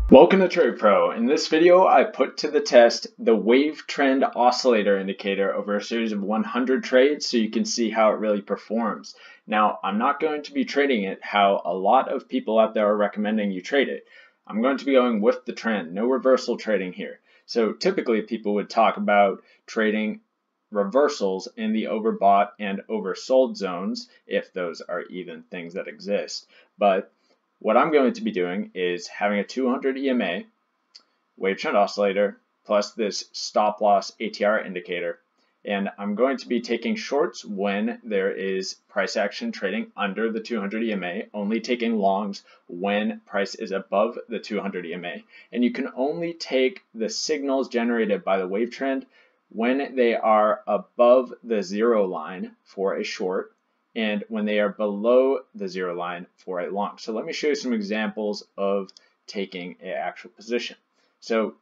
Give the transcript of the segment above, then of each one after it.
Welcome to Trade Pro. In this video, I put to the test the WaveTrend oscillator indicator over a series of 100 trades so you can see how it really performs. Now, I'm not going to be trading it how a lot of people out there are recommending you trade it. I'm going to be going with the trend, no reversal trading here. So typically people would talk about trading reversals in the overbought and oversold zones, if those are even things that exist. But what I'm going to be doing is having a 200 EMA WaveTrend oscillator plus this stop loss ATR indicator, and I'm going to be taking shorts when there is price action trading under the 200 EMA, only taking longs when price is above the 200 EMA, and you can only take the signals generated by the WaveTrend when they are above the zero line for a short and when they are below the zero line for a long. So let me show you some examples of taking an actual position. So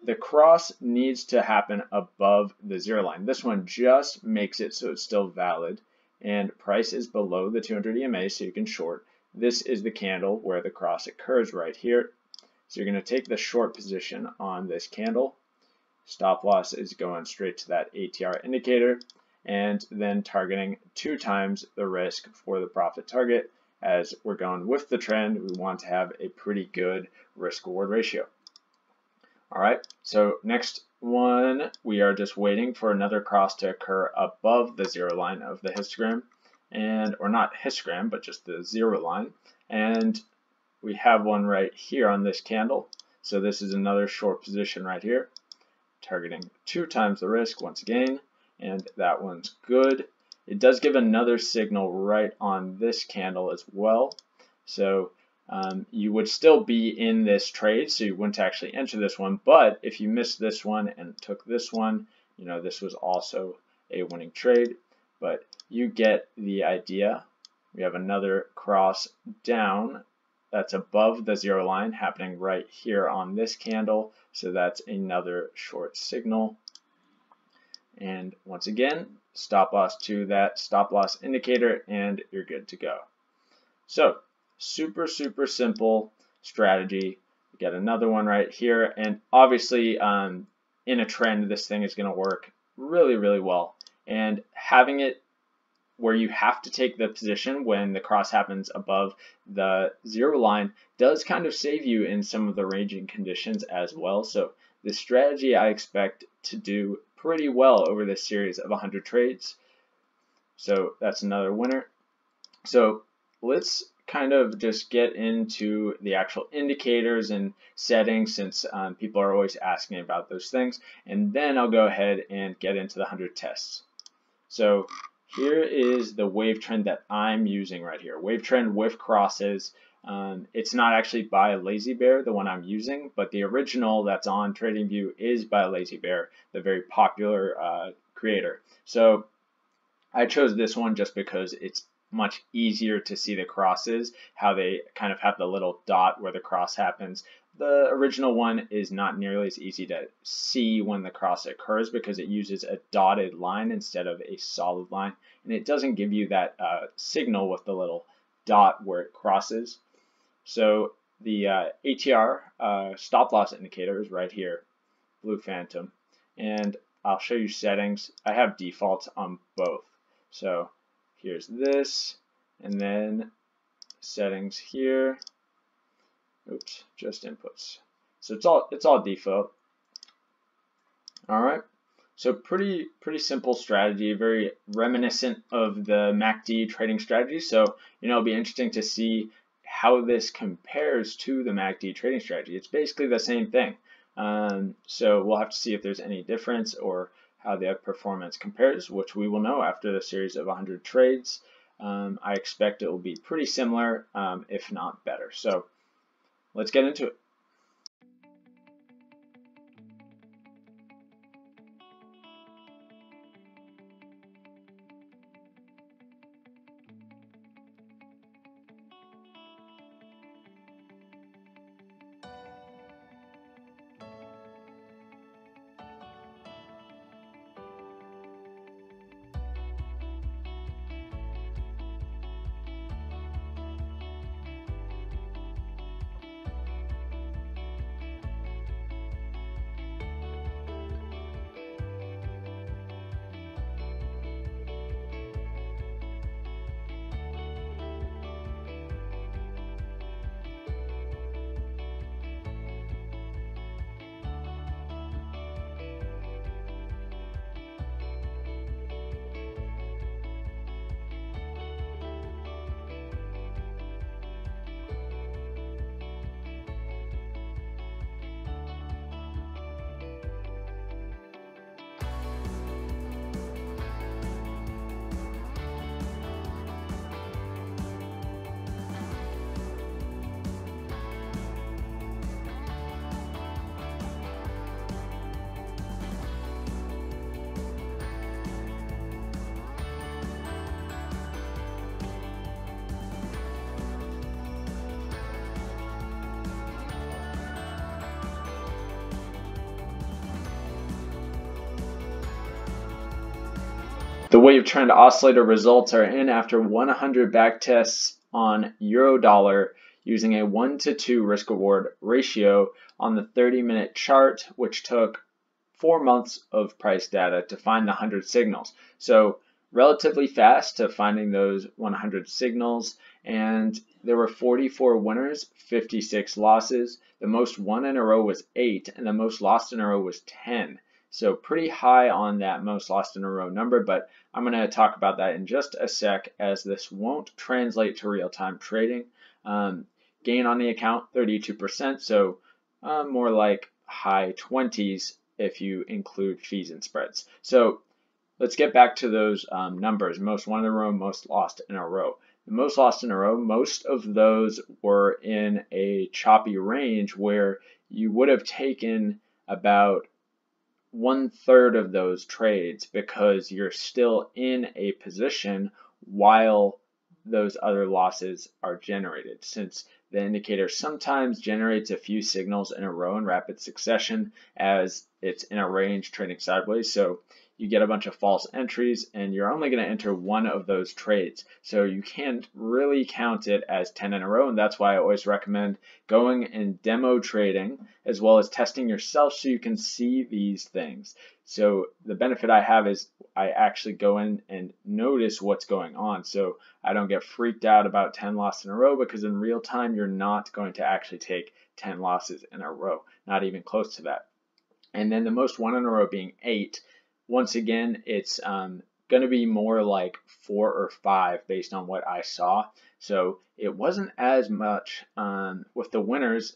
the cross needs to happen above the zero line. This one just makes it so it's still valid, and price is below the 200 EMA, so you can short. This is the candle where the cross occurs right here. So you're going to take the short position on this candle. Stop loss is going straight to that ATR indicator, and then targeting 2 times the risk for the profit target. As we're going with the trend, we want to have a pretty good risk-reward ratio. All right, so next one, we are just waiting for another cross to occur above the zero line of the histogram, or not histogram, but just the zero line. And we have one right here on this candle. So this is another short position right here, targeting 2 times the risk once again. And that one's good. It does give another signal right on this candle as well. So you would still be in this trade, so you wouldn't actually enter this one. But if you missed this one and took this one, this was also a winning trade. But you get the idea. We have another cross down that's above the zero line happening right here on this candle. So that's another short signal. And once again, stop loss to that stop loss indicator, and you're good to go. So super simple strategy. We got another one right here, and obviously in a trend, this thing is going to work really well. And having it where you have to take the position when the cross happens above the zero line does kind of save you in some of the ranging conditions as well. So this strategy I expect to do pretty well over this series of 100 trades. So that's another winner. So let's kind of just get into the actual indicators and settings, since people are always asking about those things, and then I'll go ahead and get into the 100 tests. So here is the WaveTrend that I'm using right here. WaveTrend with crosses. It's not actually by Lazy Bear, the one I'm using, but the original that's on TradingView is by Lazy Bear, the very popular creator. So I chose this one just because it's much easier to see the crosses, how they kind of have the little dot where the cross happens. The original one is not nearly as easy to see when the cross occurs because it uses a dotted line instead of a solid line, and it doesn't give you that signal with the little dot where it crosses. So the ATR stop loss indicator is right here, Blue Phantom, and I'll show you settings. I have defaults on both. So here's this, and then settings here. Oops, just inputs. So it's all default. All right. So pretty simple strategy, very reminiscent of the MACD trading strategy. So it'll be interesting to see how this compares to the MACD trading strategy. It's basically the same thing. So we'll have to see if there's any difference or how the performance compares, which we will know after the series of 100 trades. I expect it will be pretty similar, if not better. So let's get into it. The WaveTrend oscillator results are in after 100 backtests on euro dollar using a 1:2 risk reward ratio on the 30-minute chart, which took 4 months of price data to find the 100 signals. So relatively fast to finding those 100 signals, and there were 44 winners, 56 losses. The most won in a row was 8, and the most lost in a row was 10. So pretty high on that most lost in a row number, but I'm going to talk about that in just a sec, as this won't translate to real-time trading. Gain on the account 32%, so more like high 20s if you include fees and spreads. So let's get back to those numbers. Most won in a row, most lost in a row. The most lost in a row, most of those were in a choppy range where you would have taken about 1/3 of those trades because you're still in a position while those other losses are generated. Since the indicator sometimes generates a few signals in a row in rapid succession as it's in a range trading sideways, so you get a bunch of false entries and you're only going to enter one of those trades. So you can't really count it as 10 in a row, and that's why I always recommend going and demo trading as well as testing yourself so you can see these things. So the benefit I have is I actually go in and notice what's going on, so I don't get freaked out about 10 losses in a row, because in real time you're not going to actually take 10 losses in a row, not even close to that. And then the most won in a row being 8. Once again, it's going to be more like 4 or 5 based on what I saw. So it wasn't as much with the winners.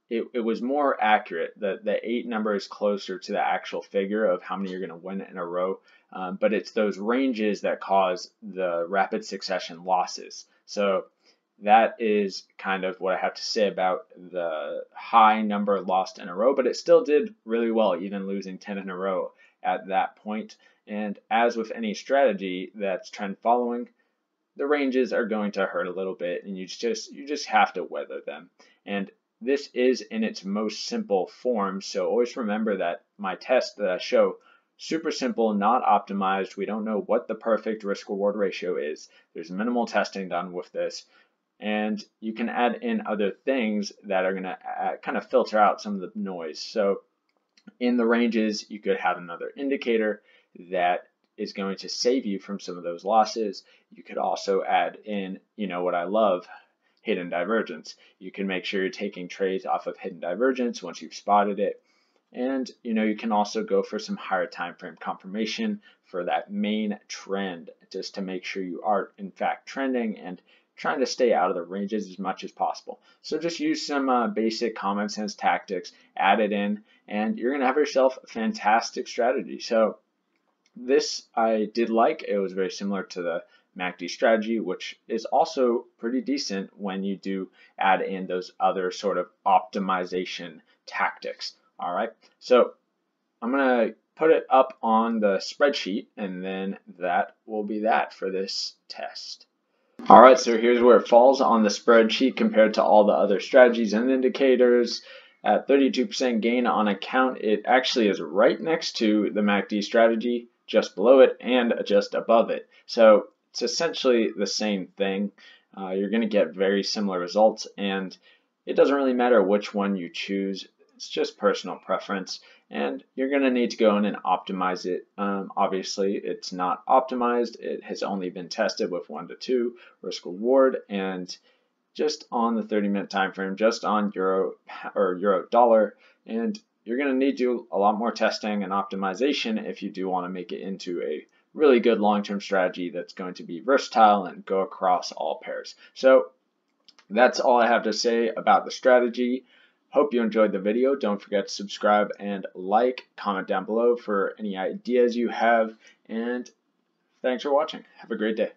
It was more accurate. The 8 number is closer to the actual figure of how many you're going to win in a row. But it's those ranges that cause the rapid succession losses. So that is kind of what I have to say about the high number lost in a row, but it still did really well, even losing 10 in a row at that point. And as with any strategy that's trend following, the ranges are going to hurt a little bit, and you just have to weather them. And this is in its most simple form, so always remember that my test that I show, super simple, not optimized. We don't know what the perfect risk reward ratio is. There's minimal testing done with this. And you can add in other things that are going to kind of filter out some of the noise. So in the ranges, you could have another indicator that is going to save you from some of those losses. You could also add in, what I love, hidden divergence. You can make sure you're taking trades off of hidden divergence once you've spotted it. And you can also go for some higher time frame confirmation for that main trend, just to make sure you are in fact trending and trying to stay out of the ranges as much as possible. So just use some basic common sense tactics, add it in, and you're going to have yourself a fantastic strategy. So this I did like. It was very similar to the MACD strategy, which is also pretty decent when you do add in those other sort of optimization tactics. All right, so I'm going to put it up on the spreadsheet, and then that will be that for this test. All right, so here's where it falls on the spreadsheet compared to all the other strategies and indicators. At 32% gain on account, it actually is right next to the MACD strategy, just below it, and just above it. So it's essentially the same thing. You're going to get very similar results, and it doesn't really matter which one you choose. It's just personal preference, and you're going to need to go in and optimize it. Obviously, it's not optimized. It has only been tested with 1:2 risk reward, and just on the 30-minute time frame, just on euro or euro dollar, and you're going to need to do a lot more testing and optimization if you do want to make it into a really good long-term strategy that's going to be versatile and go across all pairs. So that's all I have to say about the strategy. Hope you enjoyed the video. Don't forget to subscribe and like, comment down below for any ideas you have, and thanks for watching. Have a great day.